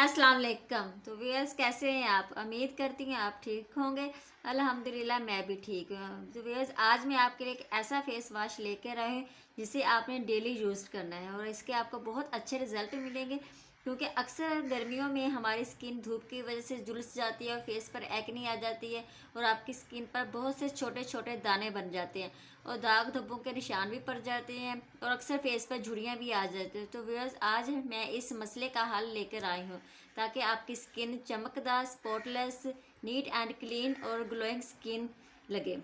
अस्सलाम वालेकुम। तो व्यूअर्स कैसे हैं आप? उम्मीद करती हूँ आप ठीक होंगे। अल्हम्दुलिल्लाह मैं भी ठीक हूँ। तो व्यूअर्स आज मैं आपके लिए एक ऐसा फेस वॉश लेकर आई हूँ जिसे आपने डेली यूज़ करना है और इसके आपको बहुत अच्छे रिजल्ट मिलेंगे, क्योंकि अक्सर गर्मियों में हमारी स्किन धूप की वजह से झुलस जाती है और फेस पर एक्ने आ जाती है और आपकी स्किन पर बहुत से छोटे छोटे दाने बन जाते हैं और दाग धब्बों के निशान भी पड़ जाते हैं और अक्सर फेस पर झुर्रियाँ भी आ जाती हैं। तो व्यूअर्स आज मैं इस मसले का हल लेकर आई हूँ ताकि आपकी स्किन चमकदार, स्पॉटलेस, नीट एंड क्लीन और ग्लोइंग स्किन लगे,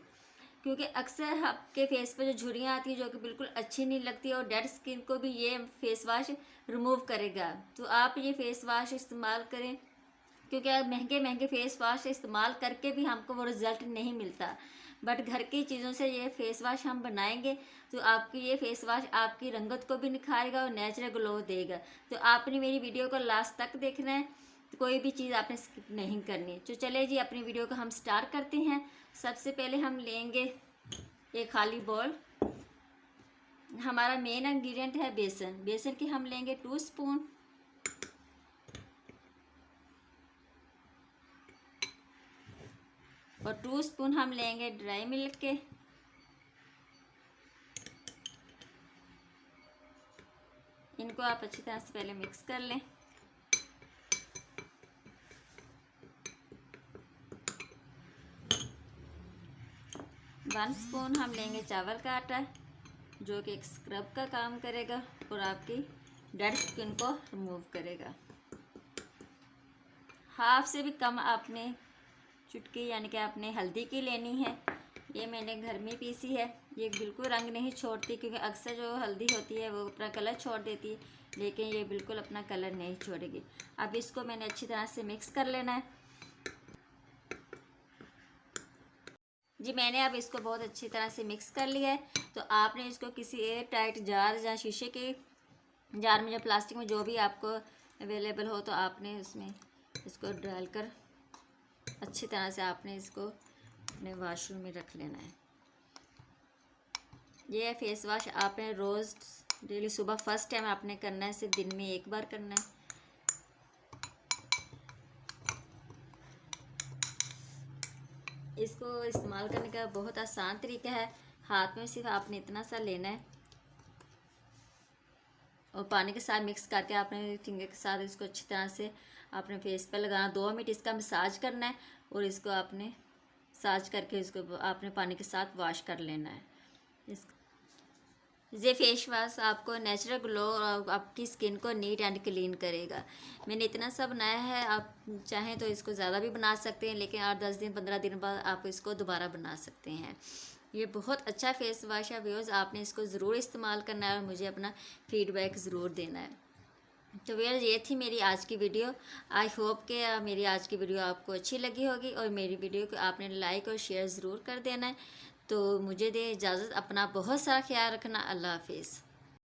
क्योंकि अक्सर आपके फेस पर जो झुर्रियाँ आती हैं जो कि बिल्कुल अच्छी नहीं लगती और डेड स्किन को भी ये फेस वॉश रिमूव करेगा। तो आप ये फेस वॉश इस्तेमाल करें, क्योंकि आप महंगे महंगे फेस वॉश इस्तेमाल करके भी हमको वो रिज़ल्ट नहीं मिलता। बट घर की चीज़ों से ये फेस वॉश हम बनाएंगे तो आपकी ये फेस वॉश आपकी रंगत को भी निखारेगा और नेचुरल ग्लो देगा। तो आपने मेरी वीडियो को लास्ट तक देखना है, तो कोई भी चीज़ आपने स्किप नहीं करनी। तो चले जी अपनी वीडियो को हम स्टार्ट करते हैं। सबसे पहले हम लेंगे एक खाली बॉल। हमारा मेन इंग्रेडिएंट है बेसन। बेसन की हम लेंगे 2 स्पून और 2 स्पून हम लेंगे ड्राई मिल्क के। इनको आप अच्छी तरह से पहले मिक्स कर लें। वन स्पून हम लेंगे चावल का आटा, जो कि एक स्क्रब का काम करेगा और आपकी डेड स्किन को रिमूव करेगा। हाफ से भी कम आपने चुटकी यानी कि आपने हल्दी की लेनी है। ये मैंने घर में पीसी है। ये बिल्कुल रंग नहीं छोड़ती, क्योंकि अक्सर जो हल्दी होती है वो अपना कलर छोड़ देती है, लेकिन ये बिल्कुल अपना कलर नहीं छोड़ेगी। अब इसको मैंने अच्छी तरह से मिक्स कर लेना है। जी मैंने अब इसको बहुत अच्छी तरह से मिक्स कर लिया है। तो आपने इसको किसी एयर टाइट जार या शीशे के जार में या प्लास्टिक में जो भी आपको अवेलेबल हो, तो आपने उसमें इसको डालकर अच्छी तरह से आपने इसको अपने वॉशरूम में रख लेना है। ये फेस वॉश आपने रोज़ डेली सुबह फर्स्ट टाइम आपने करना है, सिर्फ दिन में एक बार करना है। इसको इस्तेमाल करने का बहुत आसान तरीका है। हाथ में सिर्फ आपने इतना सा लेना है और पानी के साथ मिक्स करके आपने फिंगर के साथ इसको अच्छी तरह से आपने फेस पर लगाना। 2 मिनट इसका मसाज करना है और इसको आपने मसाज करके इसको आपने पानी के साथ वॉश कर लेना है। ये फेस वॉश आपको नेचुरल ग्लो और आपकी स्किन को नीट एंड क्लीन करेगा। मैंने इतना सा बनाया है, आप चाहें तो इसको ज़्यादा भी बना सकते हैं, लेकिन 8-10 दिन 15 दिन बाद आप इसको दोबारा बना सकते हैं। ये बहुत अच्छा फेस वॉश है व्यूअर्स, आपने इसको ज़रूर इस्तेमाल करना है और मुझे अपना फीडबैक ज़रूर देना है। तो व्यूअर्स ये थी मेरी आज की वीडियो। आई होप कि मेरी आज की वीडियो आपको अच्छी लगी होगी और मेरी वीडियो को आपने लाइक और शेयर ज़रूर कर देना है। तो मुझे दे इजाज़त, अपना बहुत सारा ख्याल रखना। अल्लाह हाफिज़।